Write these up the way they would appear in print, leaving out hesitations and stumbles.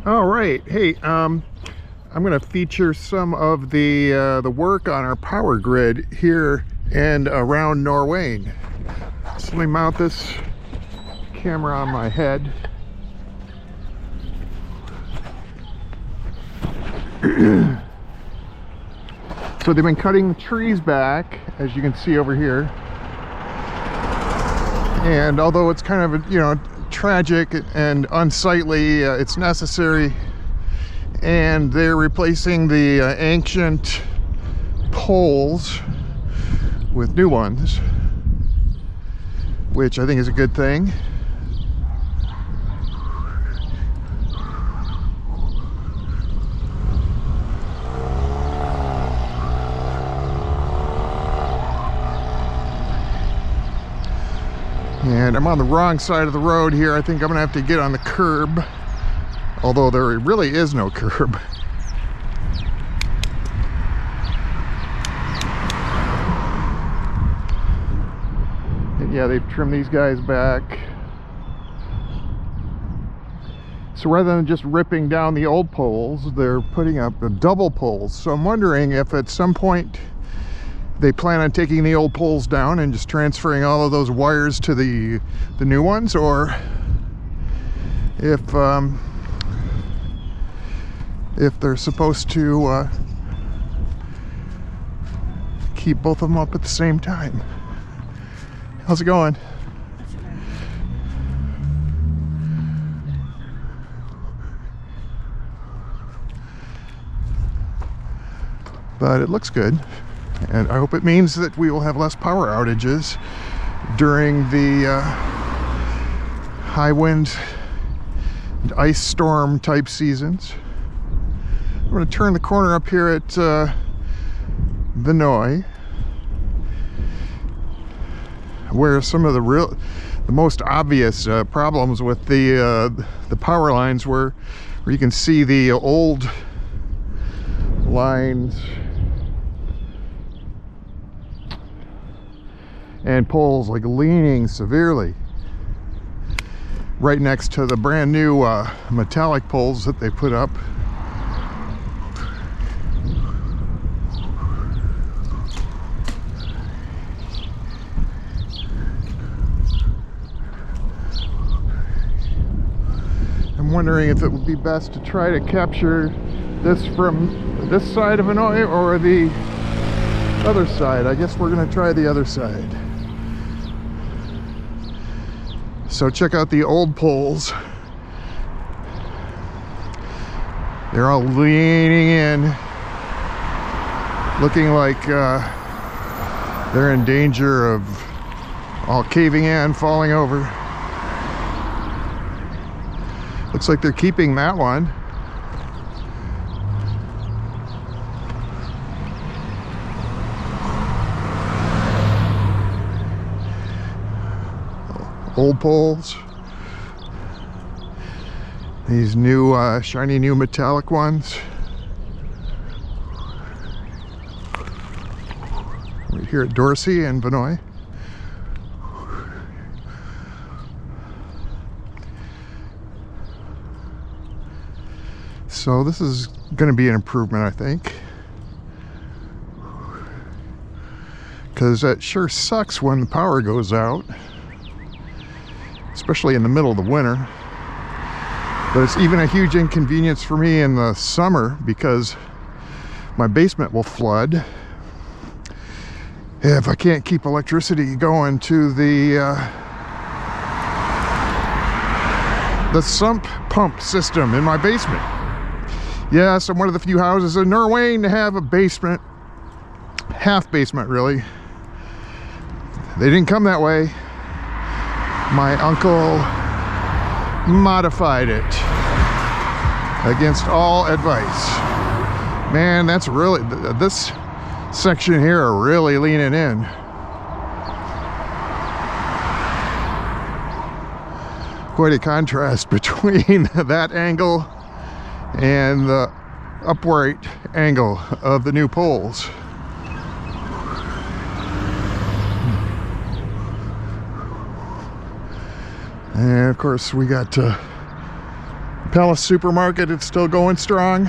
All right, hey, I'm going to feature some of the work on our power grid here and around Norwayne. So let me mount this camera on my head. So they've been cutting the trees back, as you can see over here. And although it's kind of, you know, tragic and unsightly, it's necessary. And they're replacing the ancient poles with new ones, which I think is a good thing. And I'm on the wrong side of the road here. I think I'm gonna have to get on the curb, although there really is no curb. And yeah, they've trimmed these guys back. So rather than just ripping down the old poles, they're putting up the double poles. So I'm wondering if at some point they plan on taking the old poles down and just transferring all of those wires to the new ones, or if they're supposed to keep both of them up at the same time. How's it going? But it looks good. And I hope it means that we will have less power outages during the high wind and ice storm type seasons. I'm going to turn the corner up here at Venoy, where some of the most obvious problems with the power lines were, where you can see the old lines and poles like leaning severely right next to the brand new metallic poles that they put up. I'm wondering if it would be best to try to capture this from this side of Venoy or the other side. I guess we're going to try the other side. So check out the old poles. They're all leaning in, looking like they're in danger of all caving in, falling over. Looks like they're keeping that one. Old poles. These new shiny new metallic ones. Right here at Dorsey and Venoy. So this is going to be an improvement, I think, because that sure sucks when the power goes out, especially in the middle of the winter. But it's even a huge inconvenience for me in the summer because my basement will flood if I can't keep electricity going to the sump pump system in my basement. Yes, I'm one of the few houses in Norwayne to have a basement, half basement really. They didn't come that way. My uncle modified it against all advice. Man, that's really, this section here are really leaning in. Quite a contrast between that angle and the upright angle of the new poles. And of course we got Palace Supermarket, it's still going strong.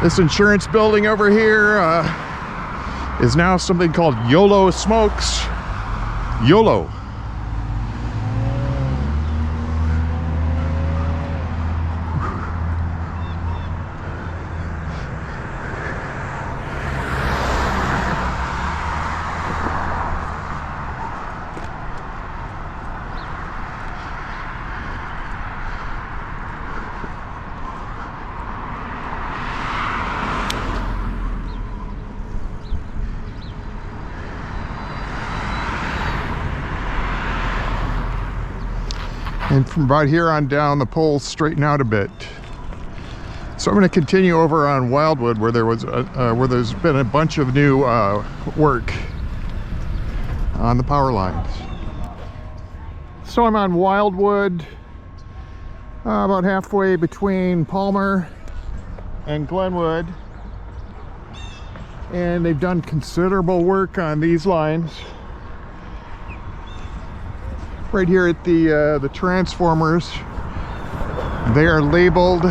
This insurance building over here is now something called YOLO Smokes. YOLO. And from about here on down, the poles straighten out a bit. So I'm going to continue over on Wildwood, where there's been a bunch of new work on the power lines. So I'm on Wildwood, about halfway between Palmer and Glenwood, and they've done considerable work on these lines. Right here at the transformers, they are labeled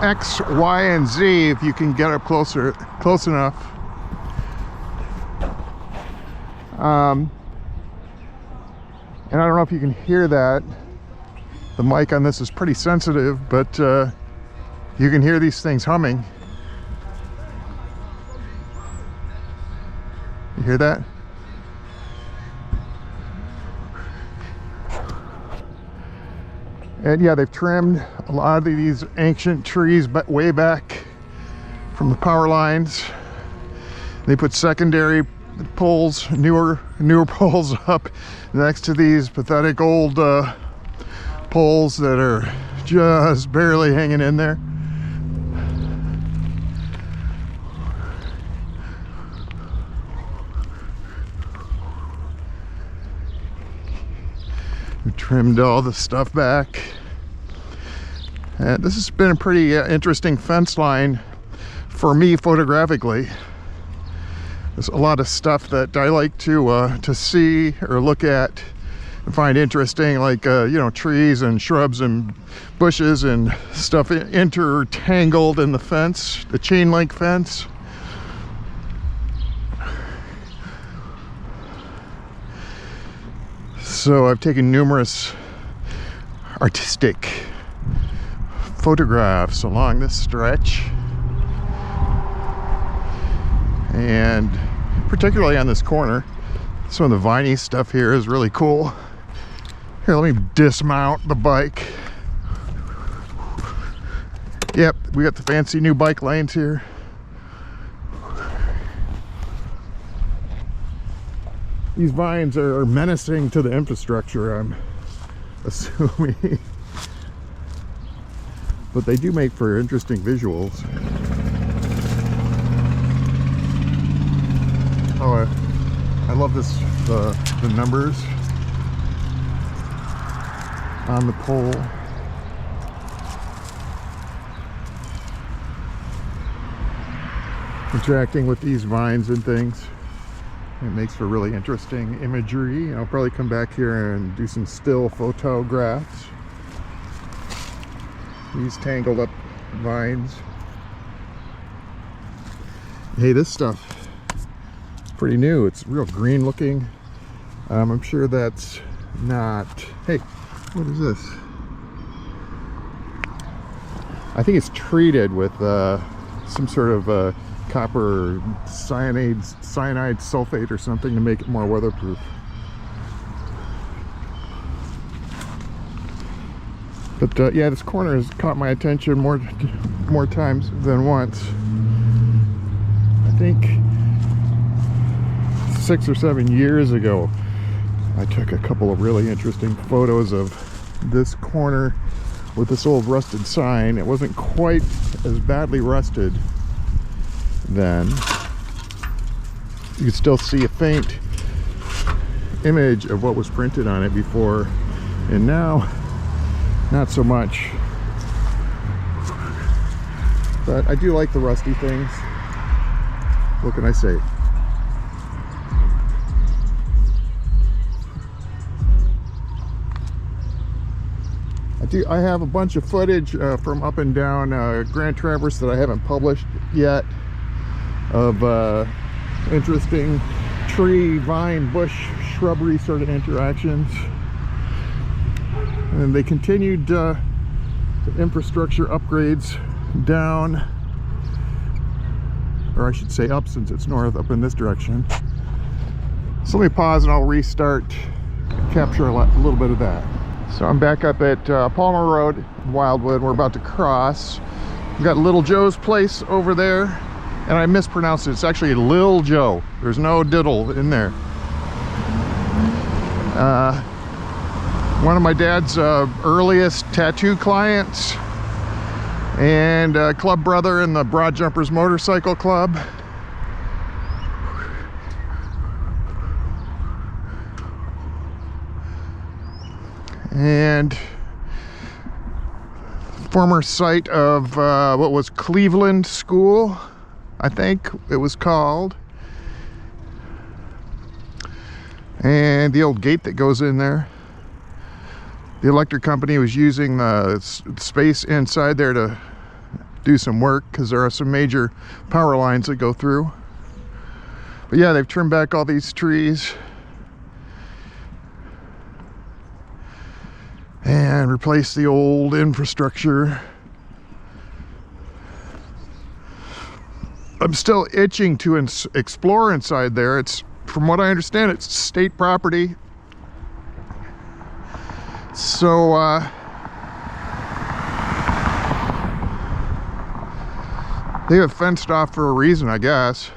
X, Y, and Z if you can get up close enough. And I don't know if you can hear that. The mic on this is pretty sensitive, but you can hear these things humming. You hear that? And yeah, they've trimmed a lot of these ancient trees way back from the power lines. They put secondary poles, newer poles up next to these pathetic old poles that are just barely hanging in there. We trimmed all the stuff back. And this has been a pretty interesting fence line for me photographically. There's a lot of stuff that I like to see or look at and find interesting, like you know, trees and shrubs and bushes and stuff intertangled in the fence, the chain link fence. So I've taken numerous artistic photographs along this stretch, and particularly on this corner. Some of the viney stuff here is really cool. Here, let me dismount the bike. Yep, we got the fancy new bike lanes here. These vines are menacing to the infrastructure, I'm assuming. But they do make for interesting visuals. Oh, I love this, the numbers on the pole. Interacting with these vines and things. It makes for really interesting imagery. I'll probably come back here and do some still photographs. These tangled up vines. Hey, this stuff is pretty new. It's real green looking. I'm sure that's not... Hey, what is this? I think it's treated with some sort of copper cyanide sulfate or something to make it more weatherproof. But yeah, this corner has caught my attention more times than once. I think 6 or 7 years ago, I took a couple of really interesting photos of this corner with this old rusted sign. It wasn't quite as badly rusted then. You could still see a faint image of what was printed on it before, and now not so much. But I do like the rusty things. What can I say? I have a bunch of footage from up and down Grand Traverse that I haven't published yet of interesting tree, vine, bush, shrubbery sort of interactions. And they continued the infrastructure upgrades down, or I should say up, since it's north, up in this direction. So let me pause and I'll restart, capture a little bit of that. So I'm back up at Palmer Road, Wildwood. We're about to cross. We've got Little Joe's place over there, and I mispronounced it. It's actually Lil Joe. There's no diddle in there. One of my dad's earliest tattoo clients, and club brother in the Broad Jumpers Motorcycle Club. And former site of what was Cleveland School, I think it was called. And the old gate that goes in there. The electric company was using the space inside there to do some work, because there are some major power lines that go through. But yeah, they've trimmed back all these trees and replaced the old infrastructure. I'm still itching to explore inside there. It's, from what I understand, it's state property. So they have fenced off for a reason, I guess.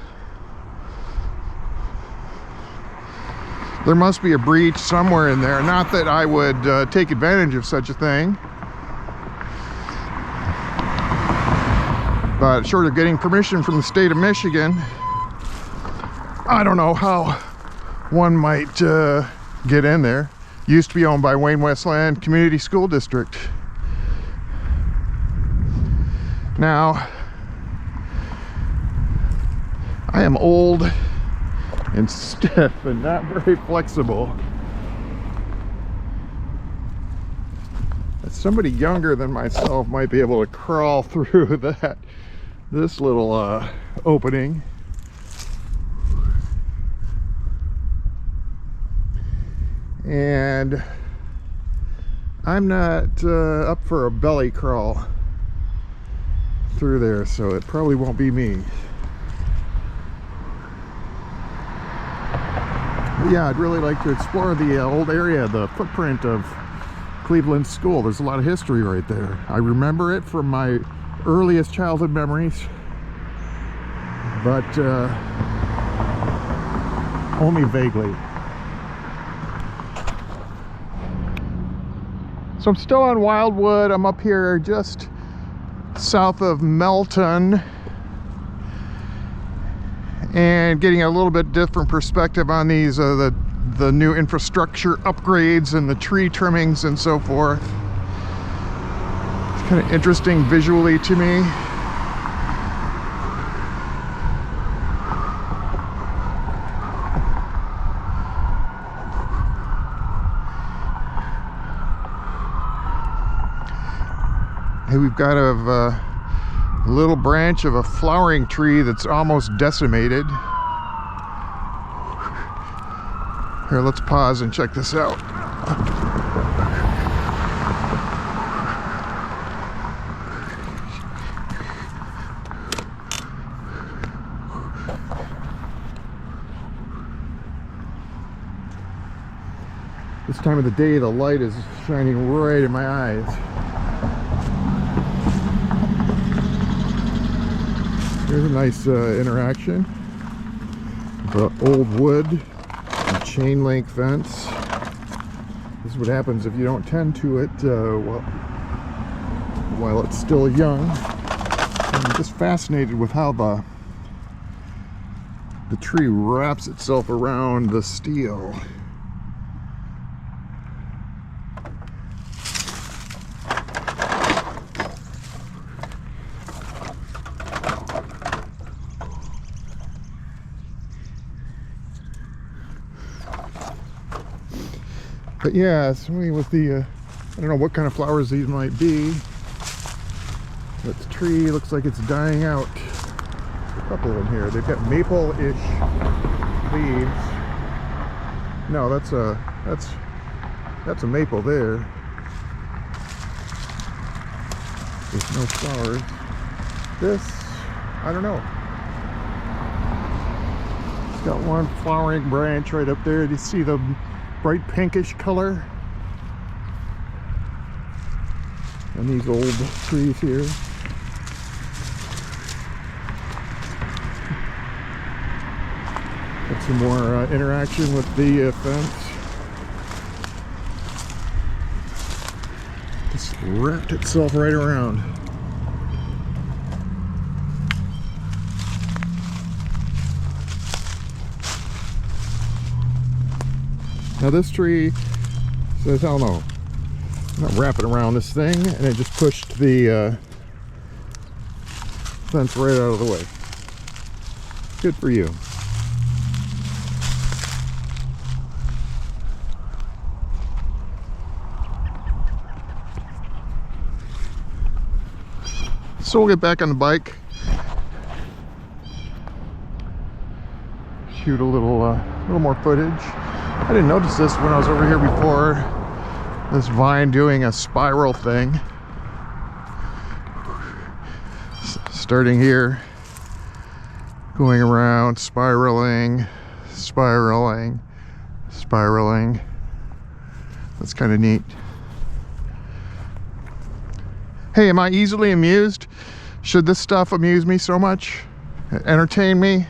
There must be a breach somewhere in there. Not that I would take advantage of such a thing, but short of getting permission from the state of Michigan, I don't know how one might get in there. Used to be owned by Wayne Westland Community School District. Now, I am old and stiff and not very flexible. Somebody younger than myself might be able to crawl through this little opening. And I'm not up for a belly crawl through there, so it probably won't be me. But yeah, I'd really like to explore the old area, the footprint of Cleveland School. There's a lot of history right there. I remember it from my earliest childhood memories, but only vaguely. So I'm still on Wildwood. I'm up here just south of Melton and getting a little bit different perspective on these the new infrastructure upgrades and the tree trimmings and so forth. It's kind of interesting visually to me. Hey, we've got a little branch of a flowering tree that's almost decimated. Here, let's pause and check this out. This time of the day, the light is shining right in my eyes. Here's a nice interaction. The old wood and chain link fence. This is what happens if you don't tend to it while it's still young. I'm just fascinated with how the tree wraps itself around the steel. But yeah, somebody with the I don't know what kind of flowers these might be. But the tree looks like it's dying out. A couple of them here. They've got maple-ish leaves. No, that's a maple there. There's no flowers. This, I don't know. It's got one flowering branch right up there. Do you see the bright pinkish color? And these old trees here. Got some more interaction with the fence. Just wrapped itself right around. Now this tree says, hell no. I'm not wrapping around this thing, and it just pushed the fence right out of the way. Good for you. So we'll get back on the bike, shoot a little more footage. I didn't notice this when I was over here before. This vine doing a spiral thing. Starting here, going around, spiraling, spiraling, spiraling. That's kind of neat. Hey, am I easily amused? Should this stuff amuse me so much? Entertain me?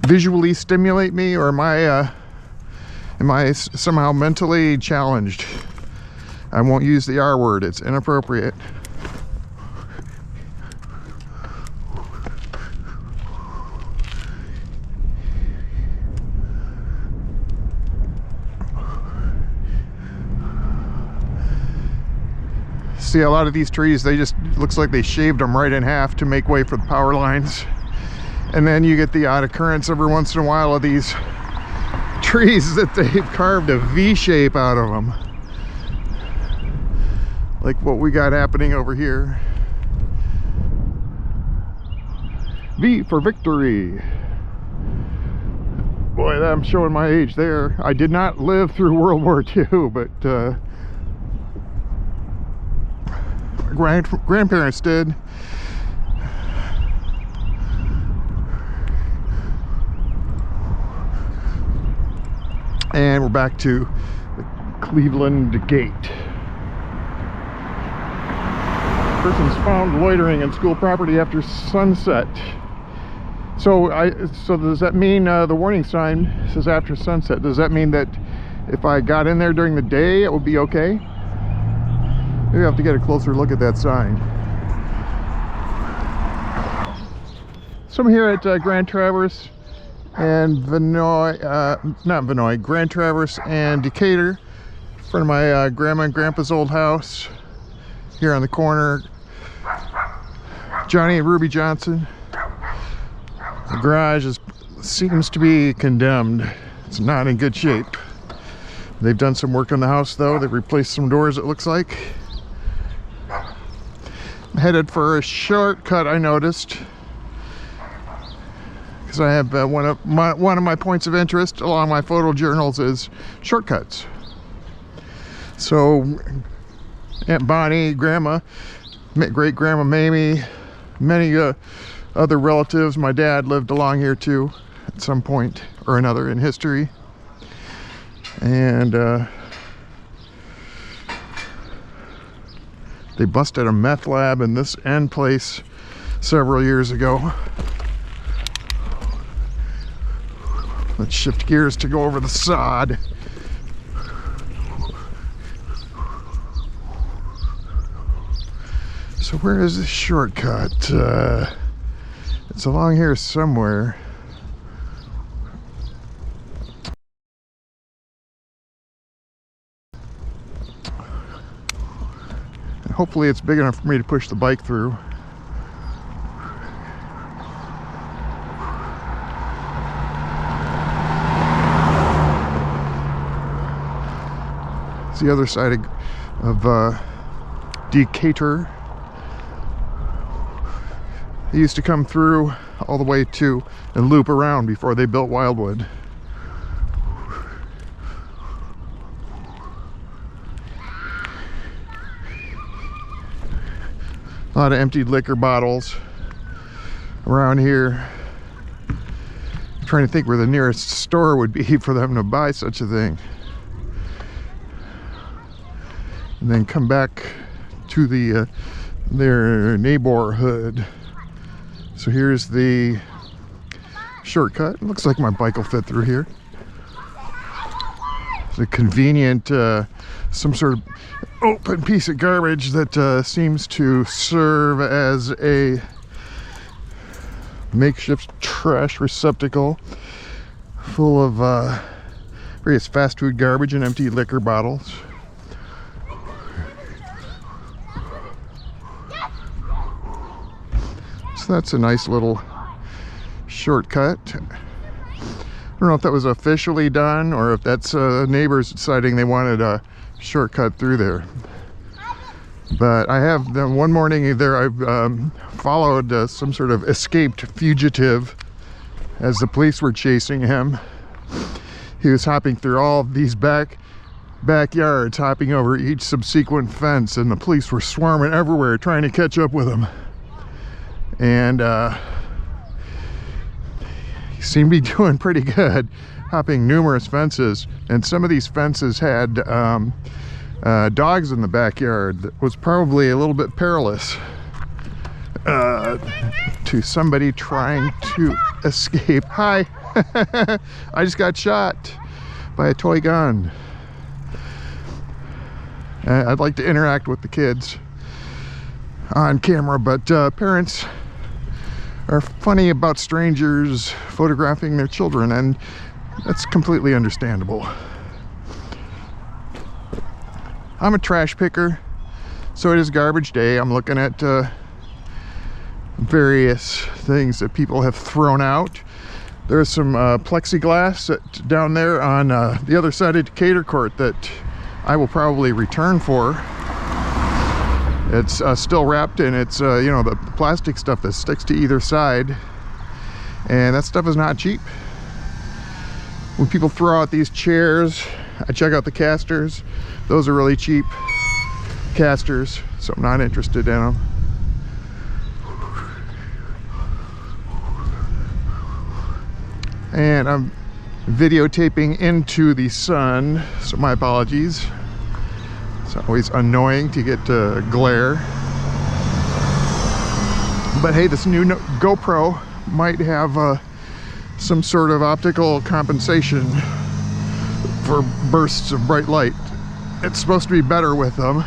Visually stimulate me? Or am I somehow mentally challenged? I won't use the R word, it's inappropriate. See, a lot of these trees, they just looks like they shaved them right in half to make way for the power lines. And then you get the odd occurrence every once in a while of these trees that they've carved a V shape out of them. Like what we got happening over here. V for victory. Boy, I'm showing my age there. I did not live through World War II, but my grandparents did. And we're back to the Cleveland gate. Persons found loitering in school property after sunset. So does that mean the warning sign says after sunset? Does that mean that if I got in there during the day, it would be okay? Maybe I have to get a closer look at that sign. So I'm here at Grand Traverse and Grand Traverse and Decatur, in front of my grandma and grandpa's old house. Here on the corner, Johnny and Ruby Johnson. The garage seems to be condemned. It's not in good shape. They've done some work on the house though. They've replaced some doors, it looks like. I'm headed for a shortcut, I noticed, because I have one of my points of interest along my photo journals is shortcuts. So Aunt Bonnie, Grandma, great Grandma Mamie, many other relatives. My dad lived along here too at some point or another in history. And they busted a meth lab in this end place several years ago. Let's shift gears to go over the sod. So where is this shortcut? It's along here somewhere. And hopefully it's big enough for me to push the bike through. It's the other side of Decatur. They used to come through all the way to and loop around before they built Wildwood. A lot of emptied liquor bottles around here. I'm trying to think where the nearest store would be for them to buy such a thing. And then come back to their neighborhood. So here's the shortcut. It looks like my bike will fit through here. It's a convenient, some sort of open piece of garbage that seems to serve as a makeshift trash receptacle full of various fast food garbage and empty liquor bottles. So that's a nice little shortcut. I don't know if that was officially done or if that's neighbors deciding they wanted a shortcut through there. But I have one morning there I've followed some sort of escaped fugitive as the police were chasing him. He was hopping through all of these backyards, hopping over each subsequent fence, and the police were swarming everywhere trying to catch up with him. And he seemed to be doing pretty good, hopping numerous fences, and some of these fences had dogs in the backyard. That was probably a little bit perilous to somebody trying to escape. Hi. I just got shot by a toy gun. I'd like to interact with the kids on camera, but parents are funny about strangers photographing their children, and that's completely understandable. I'm a trash picker, so it is garbage day. I'm looking at various things that people have thrown out. There's some plexiglass down there on the other side of Decatur Court that I will probably return for. It's still wrapped in its, you know, the plastic stuff that sticks to either side. And that stuff is not cheap. When people throw out these chairs, I check out the casters. Those are really cheap casters, so I'm not interested in them. And I'm videotaping into the sun, so my apologies. It's always annoying to get glare. But hey, this new GoPro might have some sort of optical compensation for bursts of bright light. It's supposed to be better with them.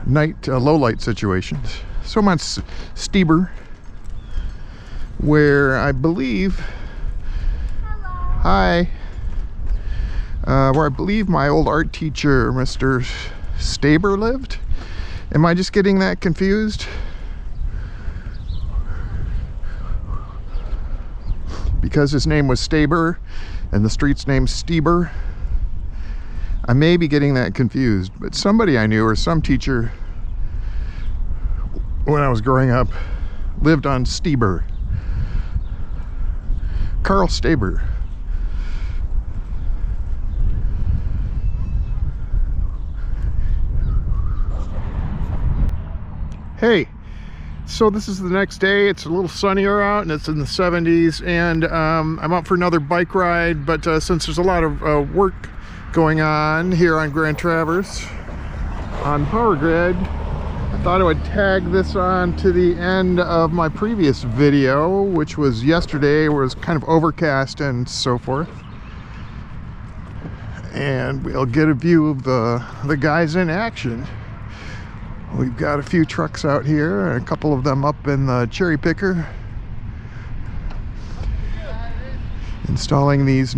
Night, low light situations. So I'm on Stieber, where I believe, hi, where I believe my old art teacher, Mr. Staber, lived. Am I just getting that confused? Because his name was Staber and the street's name Stieber, I may be getting that confused, but somebody I knew, or some teacher when I was growing up, lived on Stieber. Carl Staber. Hey, so this is the next day. It's a little sunnier out and it's in the 70s, and I'm out for another bike ride, but since there's a lot of work going on here on Grand Traverse on Power Grid, I thought I would tag this on to the end of my previous video, which was yesterday, where it was kind of overcast and so forth. And we'll get a view of the guys in action. We've got a few trucks out here, and a couple of them up in the cherry picker, installing these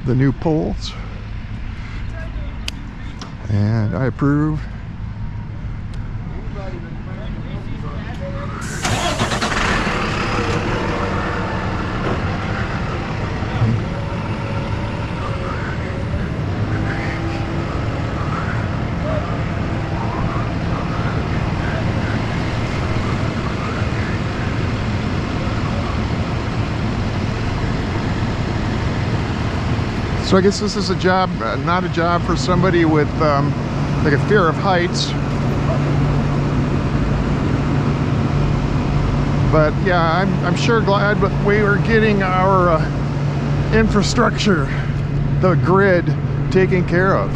the new poles, and I approve. So I guess this is a job, not a job for somebody with like a fear of heights. But yeah, I'm sure glad we are getting our infrastructure, the grid, taken care of.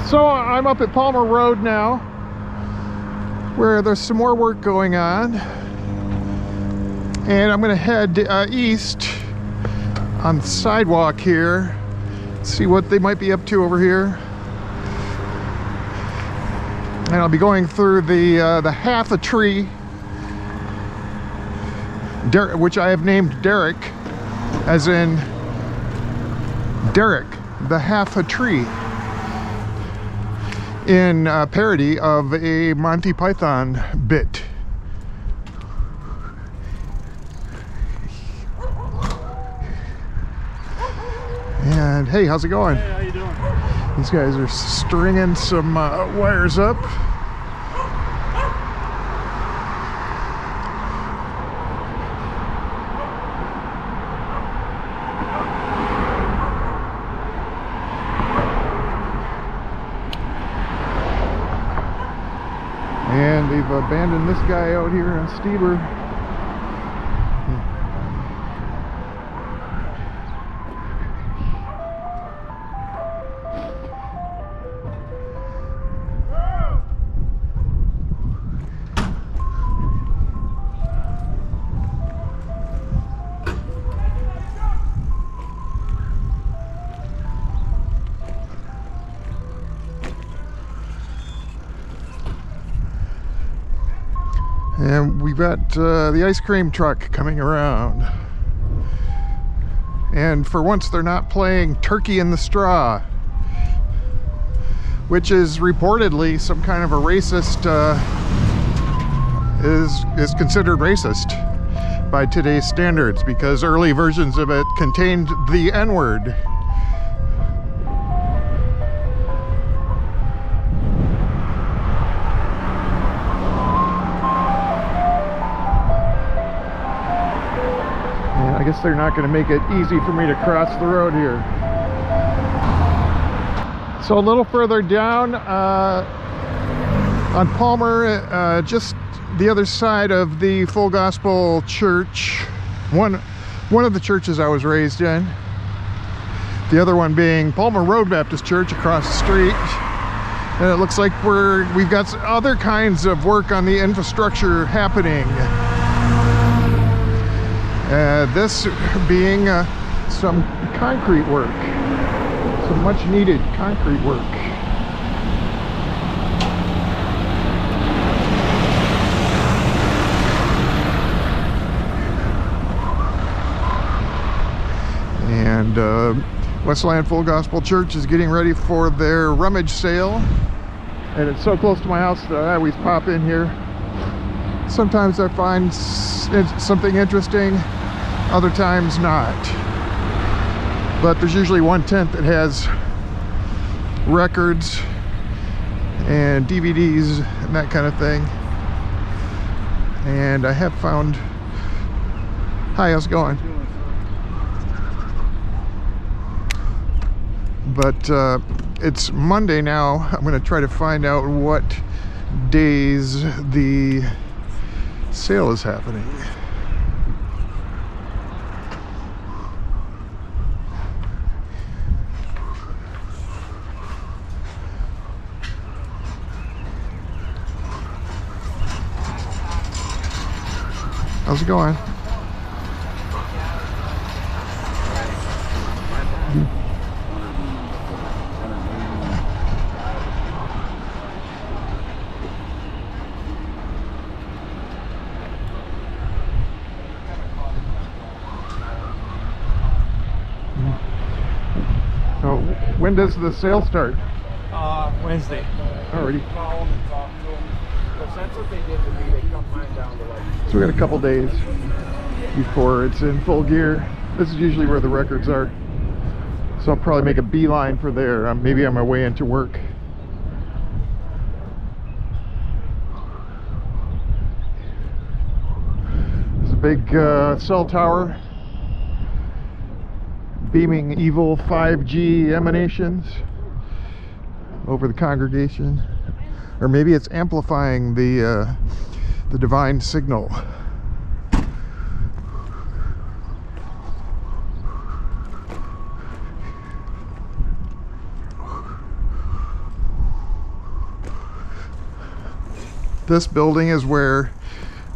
So I'm up at Palmer Road now, where there's some more work going on, and I'm going to head east on the sidewalk here, see what they might be up to over here. And I'll be going through the half a tree, which I have named Derek, as in Derek, the half a tree, in parody of a Monty Python bit. And hey, how's it going? Hey, how you doing? These guys are stringing some wires up. And they've abandoned this guy out here on Steber. And we've got the ice cream truck coming around. And for once they're not playing Turkey in the Straw, which is reportedly some kind of a racist, is considered racist by today's standards, because early versions of it contained the N-word. I guess they're not going to make it easy for me to cross the road here. So a little further down on Palmer, just the other side of the Full Gospel Church, one of the churches I was raised in, the other one being Palmer Road Baptist Church across the street. And it looks like we've got some other kinds of work on the infrastructure happening. This being some concrete work, some much needed concrete work. And Westland Full Gospel Church is getting ready for their rummage sale, and it's so close to my house that I always pop in here. Sometimes I find something interesting, other times not. But there's usually one tent that has records and DVDs and that kind of thing. And I have found... Hi, how's it going? But it's Monday now. I'm going to try to find out what days the sale is happening. How's it going? So when does the sale start? Wednesday. Already. Call them and talk to them. Because that's what they did to me. They cut mine down to like... So we got a couple days before it's in full gear. This is usually where the records are. So I'll probably make a beeline for there. Maybe on my way into work. There's a big cell tower beaming evil 5G emanations over the congregation. Or maybe it's amplifying the divine signal. This building is where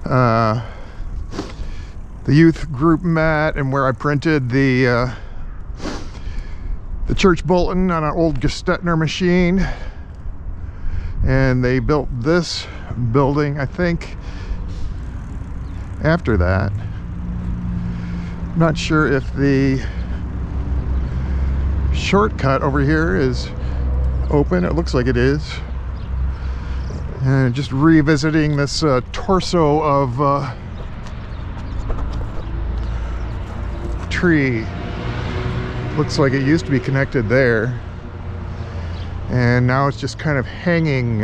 the youth group met and where I printed the church bulletin on an old Gestetner machine. And they built this building, I think, after that. I'm not sure if the shortcut over here is open. It looks like it is. And just revisiting this torso of tree. Looks like it used to be connected there. And now it's just kind of hanging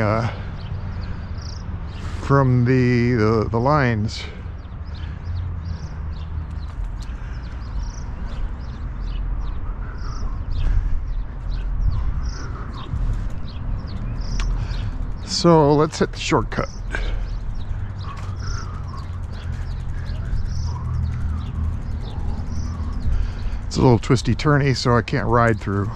from the lines. So let's hit the shortcut. It's a little twisty turny, so I can't ride through.